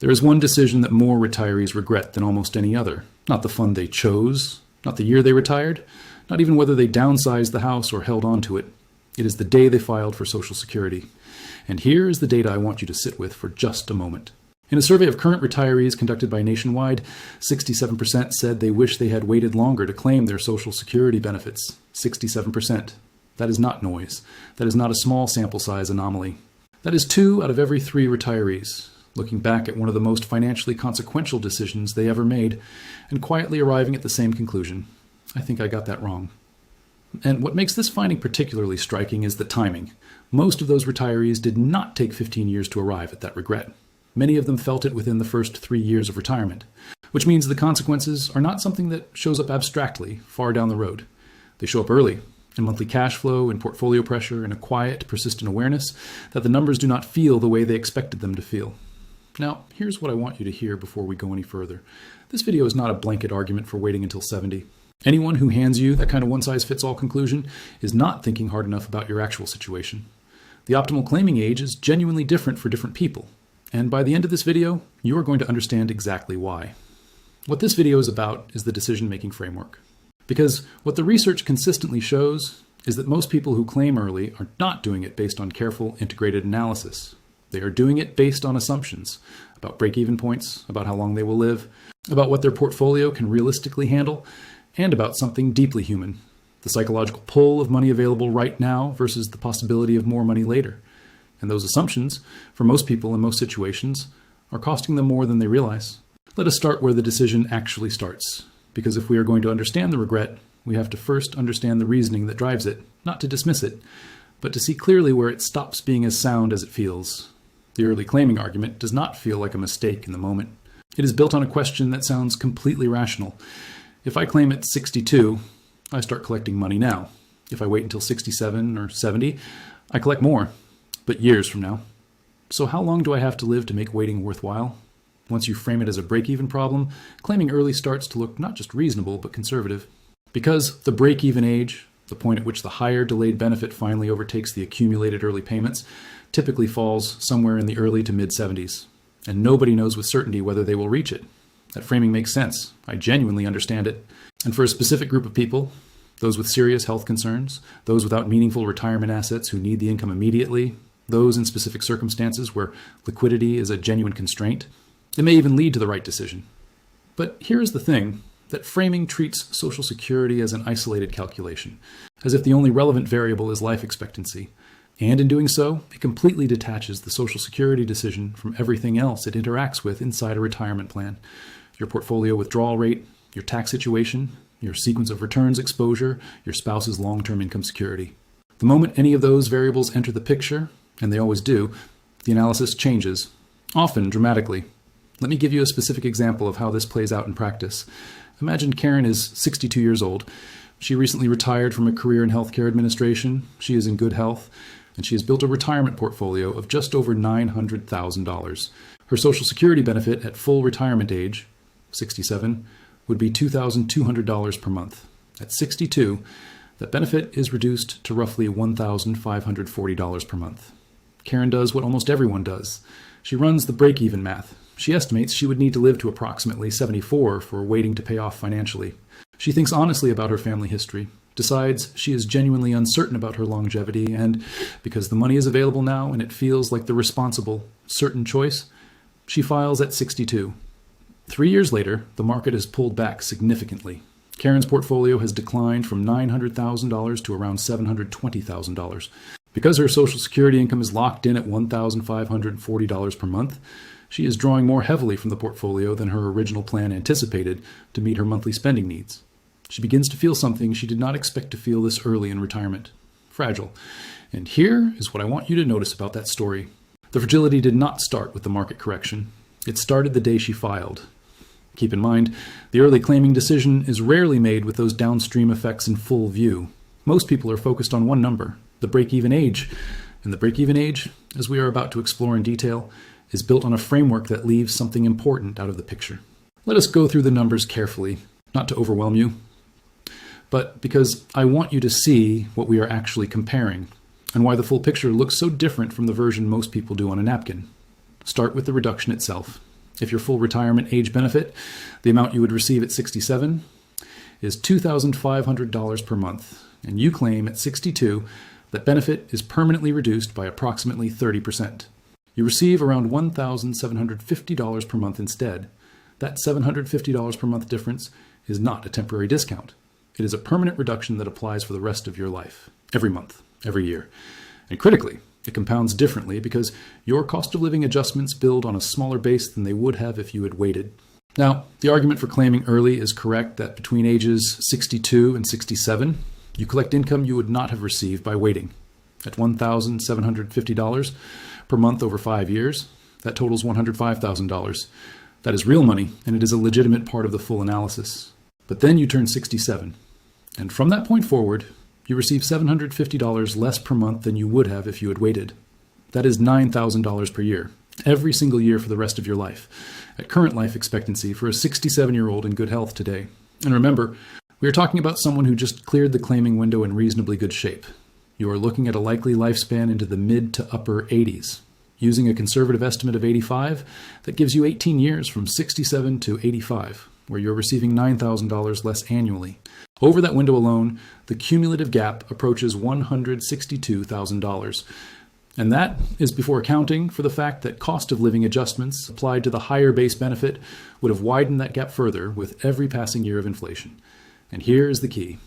There is one decision that more retirees regret than almost any other. Not the fund they chose, not the year they retired, not even whether they downsized the house or held on to it. It is the day they filed for Social Security. And here is the data I want you to sit with for just a moment. In a survey of current retirees conducted by Nationwide, 67% said they wish they had waited longer to claim their Social Security benefits. 67%. That is not noise. That is not a small sample size anomaly. That is 2 out of every 3 retirees, looking back at one of the most financially consequential decisions they ever made, and quietly arriving at the same conclusion. I think I got that wrong. And what makes this finding particularly striking is the timing. Most of those retirees did not take 15 years to arrive at that regret. Many of them felt it within the first 3 years of retirement, which means the consequences are not something that shows up abstractly, far down the road. They show up early, in monthly cash flow, in portfolio pressure, in a quiet, persistent awareness that the numbers do not feel the way they expected them to feel. Now, here's what I want you to hear before we go any further. This video is not a blanket argument for waiting until 70. Anyone who hands you that kind of one-size-fits-all conclusion is not thinking hard enough about your actual situation. The optimal claiming age is genuinely different for different people. And by the end of this video, you are going to understand exactly why. What this video is about is the decision-making framework. Because what the research consistently shows is that most people who claim early are not doing it based on careful, integrated analysis. They are doing it based on assumptions about break-even points, about how long they will live, about what their portfolio can realistically handle, and about something deeply human, the psychological pull of money available right now versus the possibility of more money later. And those assumptions, for most people in most situations, are costing them more than they realize. Let us start where the decision actually starts, because if we are going to understand the regret, we have to first understand the reasoning that drives it, not to dismiss it, but to see clearly where it stops being as sound as it feels. The early claiming argument does not feel like a mistake in the moment. It is built on a question that sounds completely rational. If I claim at 62, I start collecting money now. If I wait until 67 or 70, I collect more, but years from now. So how long do I have to live to make waiting worthwhile? Once you frame it as a break-even problem, claiming early starts to look not just reasonable, but conservative. Because the break-even age, the point at which the higher delayed benefit finally overtakes the accumulated early payments, typically falls somewhere in the early to mid-70s. And nobody knows with certainty whether they will reach it. That framing makes sense. I genuinely understand it. And for a specific group of people, those with serious health concerns, those without meaningful retirement assets who need the income immediately, those in specific circumstances where liquidity is a genuine constraint, it may even lead to the right decision. But here's the thing, that framing treats Social Security as an isolated calculation, as if the only relevant variable is life expectancy. And in doing so, it completely detaches the Social Security decision from everything else it interacts with inside a retirement plan. Your portfolio withdrawal rate, your tax situation, your sequence of returns exposure, your spouse's long-term income security. The moment any of those variables enter the picture, and they always do, the analysis changes, often dramatically. Let me give you a specific example of how this plays out in practice. Imagine Karen is 62 years old. She recently retired from a career in healthcare administration. She is in good health, and she has built a retirement portfolio of just over $900,000. Her Social Security benefit at full retirement age, 67, would be $2,200 per month. At 62, that benefit is reduced to roughly $1,540 per month. Karen does what almost everyone does. She runs the break-even math. She estimates she would need to live to approximately 74 for waiting to pay off financially. She thinks honestly about her family history, decides she is genuinely uncertain about her longevity, and because the money is available now and it feels like the responsible, certain choice, she files at 62. 3 years later, the market has pulled back significantly. Karen's portfolio has declined from $900,000 to around $720,000. Because her Social Security income is locked in at $1,540 per month, she is drawing more heavily from the portfolio than her original plan anticipated to meet her monthly spending needs. She begins to feel something she did not expect to feel this early in retirement. Fragile. And here is what I want you to notice about that story. The fragility did not start with the market correction. It started the day she filed. Keep in mind, the early claiming decision is rarely made with those downstream effects in full view. Most people are focused on one number, the break-even age. And the break-even age, as we are about to explore in detail, is built on a framework that leaves something important out of the picture. Let us go through the numbers carefully, not to overwhelm you, but because I want you to see what we are actually comparing, and why the full picture looks so different from the version most people do on a napkin. Start with the reduction itself. If your full retirement age benefit, the amount you would receive at 67, is $2,500 per month, and you claim at 62 that benefit is permanently reduced by approximately 30%. You receive around $1,750 per month instead. That $750 per month difference is not a temporary discount. It is a permanent reduction that applies for the rest of your life, every month, every year. And critically, it compounds differently because your cost of living adjustments build on a smaller base than they would have if you had waited. Now, the argument for claiming early is correct that between ages 62 and 67, you collect income you would not have received by waiting. At $1,750 per month over 5 years, that totals $105,000. That is real money, and it is a legitimate part of the full analysis. But then you turn 67, and from that point forward, you receive $750 less per month than you would have if you had waited. That is $9,000 per year, every single year for the rest of your life, at current life expectancy for a 67-year-old in good health today. And remember, we are talking about someone who just cleared the claiming window in reasonably good shape. You are looking at a likely lifespan into the mid to upper 80s. Using a conservative estimate of 85, that gives you 18 years from 67 to 85, where you're receiving $9,000 less annually. Over that window alone, the cumulative gap approaches $162,000. And that is before accounting for the fact that cost of living adjustments applied to the higher base benefit would have widened that gap further with every passing year of inflation. And here is the key.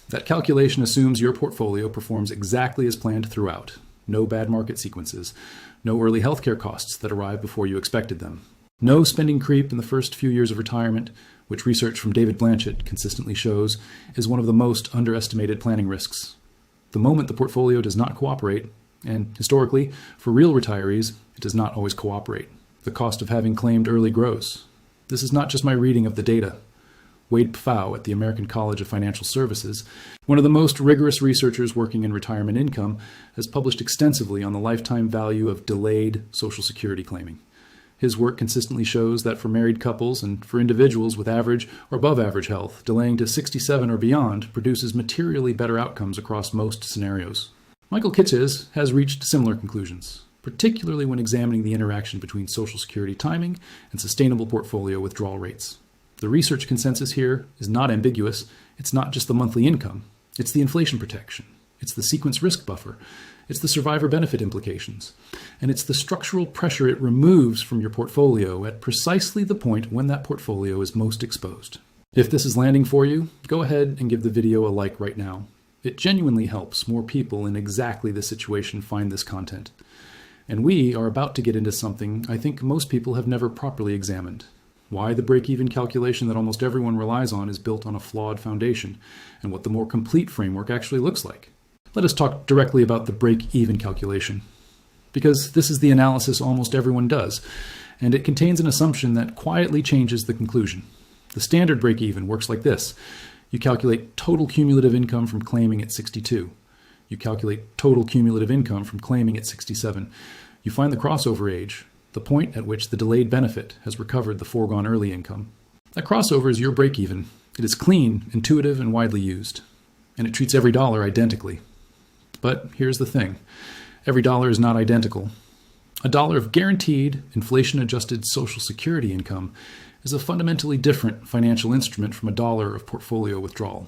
That calculation assumes your portfolio performs exactly as planned throughout. No bad market sequences. No early healthcare costs that arrive before you expected them. No spending creep in the first few years of retirement, which research from David Blanchett consistently shows is one of the most underestimated planning risks. The moment the portfolio does not cooperate, and historically, for real retirees, it does not always cooperate, the cost of having claimed early grows. This is not just my reading of the data. Wade Pfau at the American College of Financial Services, one of the most rigorous researchers working in retirement income, has published extensively on the lifetime value of delayed Social Security claiming. His work consistently shows that for married couples and for individuals with average or above average health, delaying to 67 or beyond produces materially better outcomes across most scenarios. Michael Kitces has reached similar conclusions, particularly when examining the interaction between Social Security timing and sustainable portfolio withdrawal rates. The research consensus here is not ambiguous. It's not just the monthly income. It's the inflation protection. It's the sequence risk buffer. It's the survivor benefit implications. And it's the structural pressure it removes from your portfolio at precisely the point when that portfolio is most exposed. If this is landing for you, go ahead and give the video a like right now. It genuinely helps more people in exactly this situation find this content. And we are about to get into something I think most people have never properly examined. Why the break-even calculation that almost everyone relies on is built on a flawed foundation, and what the more complete framework actually looks like. Let us talk directly about the break-even calculation, because this is the analysis almost everyone does, and it contains an assumption that quietly changes the conclusion. The standard break-even works like this. You calculate total cumulative income from claiming at 62. You calculate total cumulative income from claiming at 67. You find the crossover age, the point at which the delayed benefit has recovered the foregone early income. That crossover is your break-even. It is clean, intuitive, and widely used. And it treats every dollar identically. But here's the thing. Every dollar is not identical. A dollar of guaranteed, inflation-adjusted Social Security income is a fundamentally different financial instrument from a dollar of portfolio withdrawal.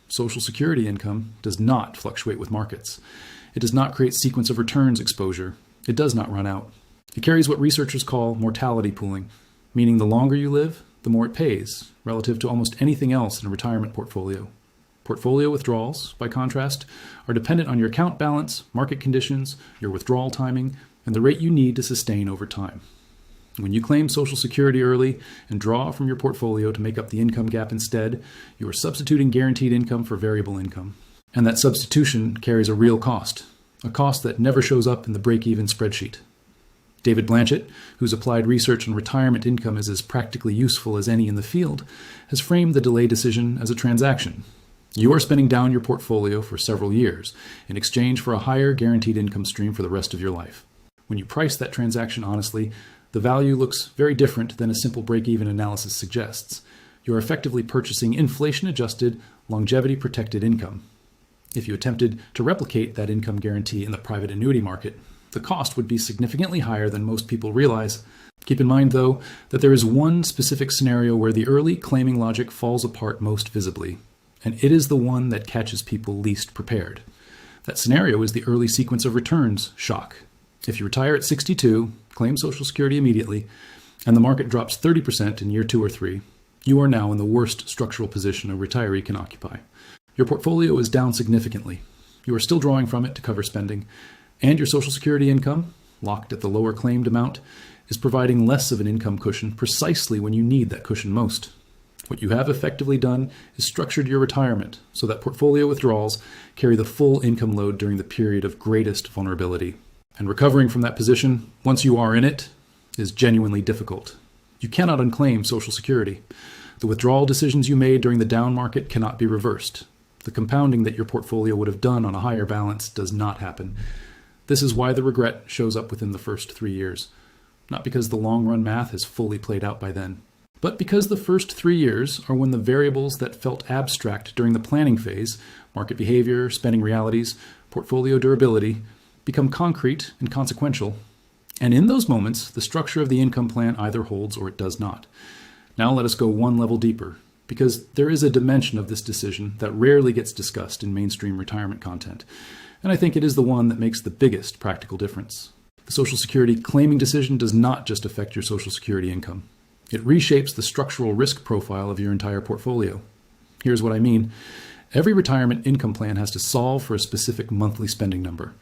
Social Security income does not fluctuate with markets. It does not create sequence of returns exposure. It does not run out. It carries what researchers call mortality pooling, meaning the longer you live, the more it pays, relative to almost anything else in a retirement portfolio. Portfolio withdrawals, by contrast, are dependent on your account balance, market conditions, your withdrawal timing, and the rate you need to sustain over time. When you claim Social Security early and draw from your portfolio to make up the income gap instead, you are substituting guaranteed income for variable income. And that substitution carries a real cost, a cost that never shows up in the break-even spreadsheet. David Blanchett, whose applied research on retirement income is as practically useful as any in the field, has framed the delay decision as a transaction. You are spending down your portfolio for several years in exchange for a higher guaranteed income stream for the rest of your life. When you price that transaction honestly, the value looks very different than a simple break-even analysis suggests. You are effectively purchasing inflation-adjusted, longevity-protected income. If you attempted to replicate that income guarantee in the private annuity market, the cost would be significantly higher than most people realize. Keep in mind, though, that there is one specific scenario where the early claiming logic falls apart most visibly, and it is the one that catches people least prepared. That scenario is the early sequence of returns shock. If you retire at 62, claim Social Security immediately, and the market drops 30% in year 2 or 3, you are now in the worst structural position a retiree can occupy. Your portfolio is down significantly. You are still drawing from it to cover spending, and your Social Security income, locked at the lower claimed amount, is providing less of an income cushion precisely when you need that cushion most. What you have effectively done is structured your retirement so that portfolio withdrawals carry the full income load during the period of greatest vulnerability. And recovering from that position, once you are in it, is genuinely difficult. You cannot unclaim Social Security. The withdrawal decisions you made during the down market cannot be reversed. The compounding that your portfolio would have done on a higher balance does not happen. This is why the regret shows up within the first 3 years. Not because the long-run math has fully played out by then, but because the first 3 years are when the variables that felt abstract during the planning phase, market behavior, spending realities, portfolio durability, become concrete and consequential. And in those moments, the structure of the income plan either holds or it does not. Now let us go one level deeper, because there is a dimension of this decision that rarely gets discussed in mainstream retirement content, and I think it is the one that makes the biggest practical difference. The Social Security claiming decision does not just affect your Social Security income. It reshapes the structural risk profile of your entire portfolio. Here's what I mean. Every retirement income plan has to solve for a specific monthly spending number.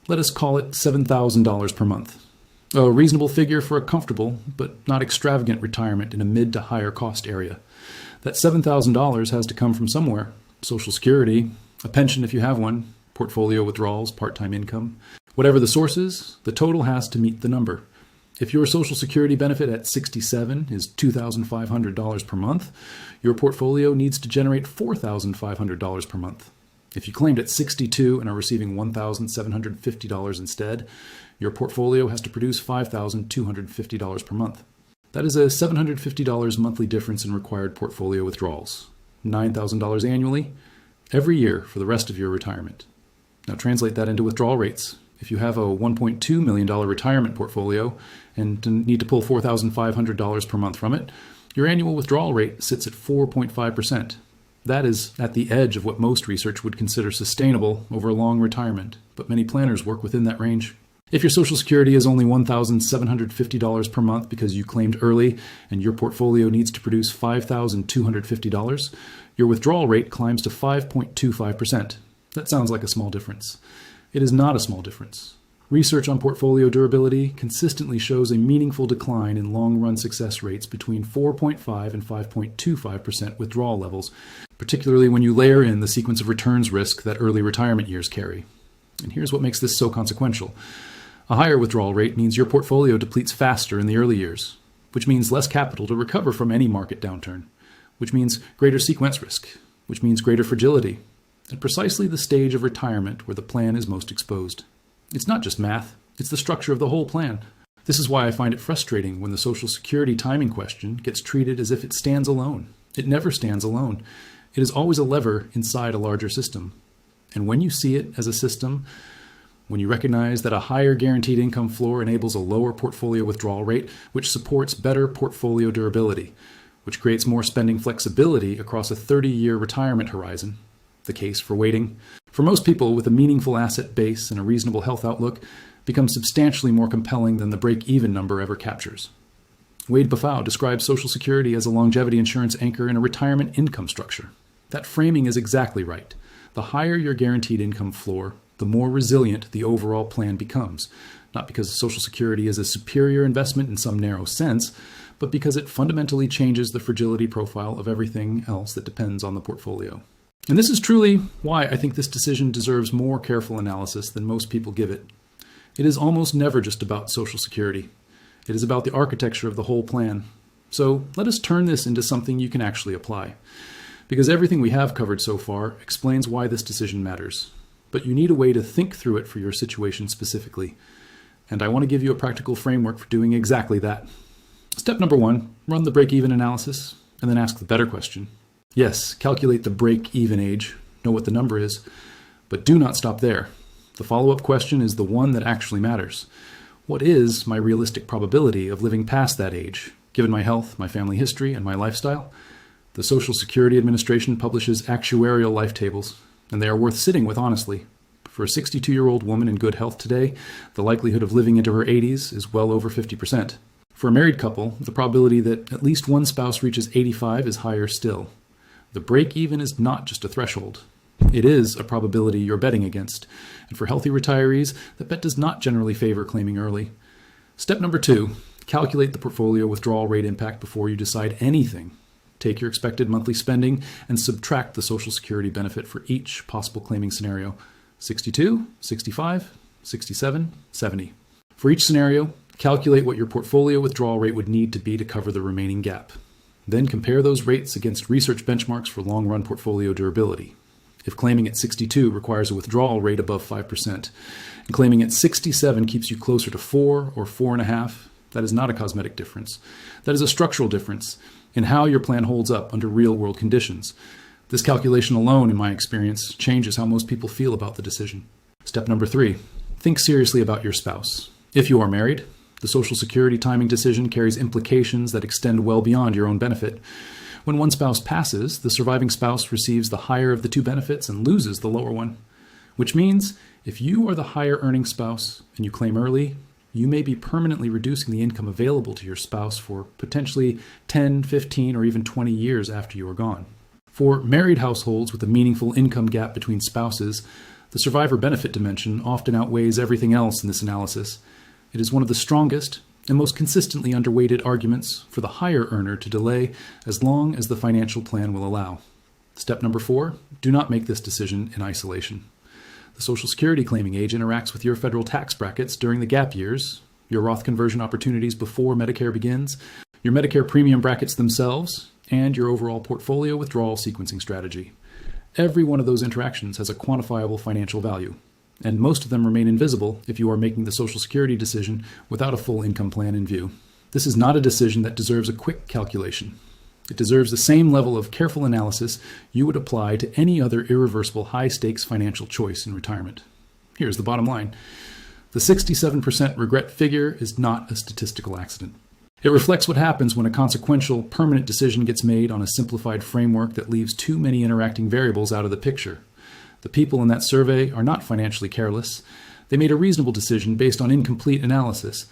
Let us call it $7,000 per month. A reasonable figure for a comfortable but not extravagant retirement in a mid to higher cost area. That $7,000 has to come from somewhere. Social Security, a pension if you have one, portfolio withdrawals, part-time income. Whatever the source is, the total has to meet the number. If your Social Security benefit at 67 is $2,500 per month, your portfolio needs to generate $4,500 per month. If you claimed at 62 and are receiving $1,750 instead, your portfolio has to produce $5,250 per month. That is a $750 monthly difference in required portfolio withdrawals, $9,000 annually, every year for the rest of your retirement. Now translate that into withdrawal rates. If you have a $1.2 million retirement portfolio and need to pull $4,500 per month from it, your annual withdrawal rate sits at 4.5%. That is at the edge of what most research would consider sustainable over a long retirement, but many planners work within that range. If your Social Security is only $1,750 per month because you claimed early and your portfolio needs to produce $5,250, your withdrawal rate climbs to 5.25%. That sounds like a small difference. It is not a small difference. Research on portfolio durability consistently shows a meaningful decline in long-run success rates between 4.5 and 5.25% withdrawal levels, particularly when you layer in the sequence of returns risk that early retirement years carry. And here's what makes this so consequential. A higher withdrawal rate means your portfolio depletes faster in the early years, which means less capital to recover from any market downturn, which means greater sequence risk, which means greater fragility, at precisely the stage of retirement where the plan is most exposed. It's not just math, it's the structure of the whole plan. This is why I find it frustrating when the Social Security timing question gets treated as if it stands alone. It never stands alone. It is always a lever inside a larger system. And when you see it as a system, when you recognize that a higher guaranteed income floor enables a lower portfolio withdrawal rate, which supports better portfolio durability, which creates more spending flexibility across a 30-year retirement horizon, the case for waiting, for most people with a meaningful asset base and a reasonable health outlook, becomes substantially more compelling than the break-even number ever captures. Wade Bafau describes Social Security as a longevity insurance anchor in a retirement income structure. That framing is exactly right. The higher your guaranteed income floor, the more resilient the overall plan becomes, not because Social Security is a superior investment in some narrow sense, but because it fundamentally changes the fragility profile of everything else that depends on the portfolio. And this is truly why I think this decision deserves more careful analysis than most people give it. It is almost never just about Social Security. It is about the architecture of the whole plan. So let us turn this into something you can actually apply. Because everything we have covered so far explains why this decision matters. But you need a way to think through it for your situation specifically. And I want to give you a practical framework for doing exactly that. Step number 1, run the break-even analysis, and then ask the better question. Yes, calculate the break-even age, know what the number is, but do not stop there. The follow-up question is the one that actually matters. What is my realistic probability of living past that age, given my health, my family history, and my lifestyle? The Social Security Administration publishes actuarial life tables, and they are worth sitting with honestly. For a 62-year-old woman in good health today, the likelihood of living into her 80s is well over 50%. For a married couple, the probability that at least one spouse reaches 85 is higher still. The break-even is not just a threshold. It is a probability you're betting against. And for healthy retirees, the bet does not generally favor claiming early. Step number 2, calculate the portfolio withdrawal rate impact before you decide anything. Take your expected monthly spending and subtract the Social Security benefit for each possible claiming scenario. 62, 65, 67, 70. For each scenario, calculate what your portfolio withdrawal rate would need to be to cover the remaining gap. Then compare those rates against research benchmarks for long-run portfolio durability. If claiming at 62 requires a withdrawal rate above 5%, and claiming at 67 keeps you closer to 4 or 4.5, that is not a cosmetic difference. That is a structural difference in how your plan holds up under real-world conditions. This calculation alone, in my experience, changes how most people feel about the decision. Step number 3, think seriously about your spouse. If you are married, the Social Security timing decision carries implications that extend well beyond your own benefit. When one spouse passes, the surviving spouse receives the higher of the two benefits and loses the lower one. Which means, if you are the higher earning spouse and you claim early, you may be permanently reducing the income available to your spouse for potentially 10, 15, or even 20 years after you are gone. For married households with a meaningful income gap between spouses, the survivor benefit dimension often outweighs everything else in this analysis. It is one of the strongest and most consistently underweighted arguments for the higher earner to delay as long as the financial plan will allow. Step number 4, do not make this decision in isolation. The Social Security claiming age interacts with your federal tax brackets during the gap years, your Roth conversion opportunities before Medicare begins, your Medicare premium brackets themselves, and your overall portfolio withdrawal sequencing strategy. Every one of those interactions has a quantifiable financial value, and most of them remain invisible if you are making the Social Security decision without a full income plan in view. This is not a decision that deserves a quick calculation. It deserves the same level of careful analysis you would apply to any other irreversible high-stakes financial choice in retirement. Here's the bottom line. The 67% regret figure is not a statistical accident. It reflects what happens when a consequential, permanent decision gets made on a simplified framework that leaves too many interacting variables out of the picture. The people in that survey are not financially careless. They made a reasonable decision based on incomplete analysis,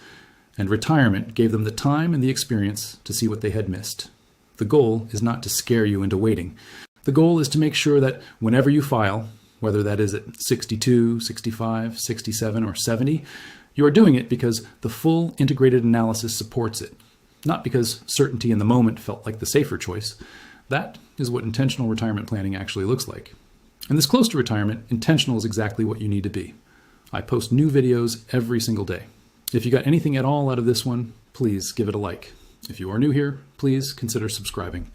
and retirement gave them the time and the experience to see what they had missed. The goal is not to scare you into waiting. The goal is to make sure that whenever you file, whether that is at 62, 65, 67, or 70, you are doing it because the full integrated analysis supports it, not because certainty in the moment felt like the safer choice. That is what intentional retirement planning actually looks like. And this close to retirement, intentional is exactly what you need to be. I post new videos every single day. If you got anything at all out of this one, please give it a like. If you are new here, please consider subscribing.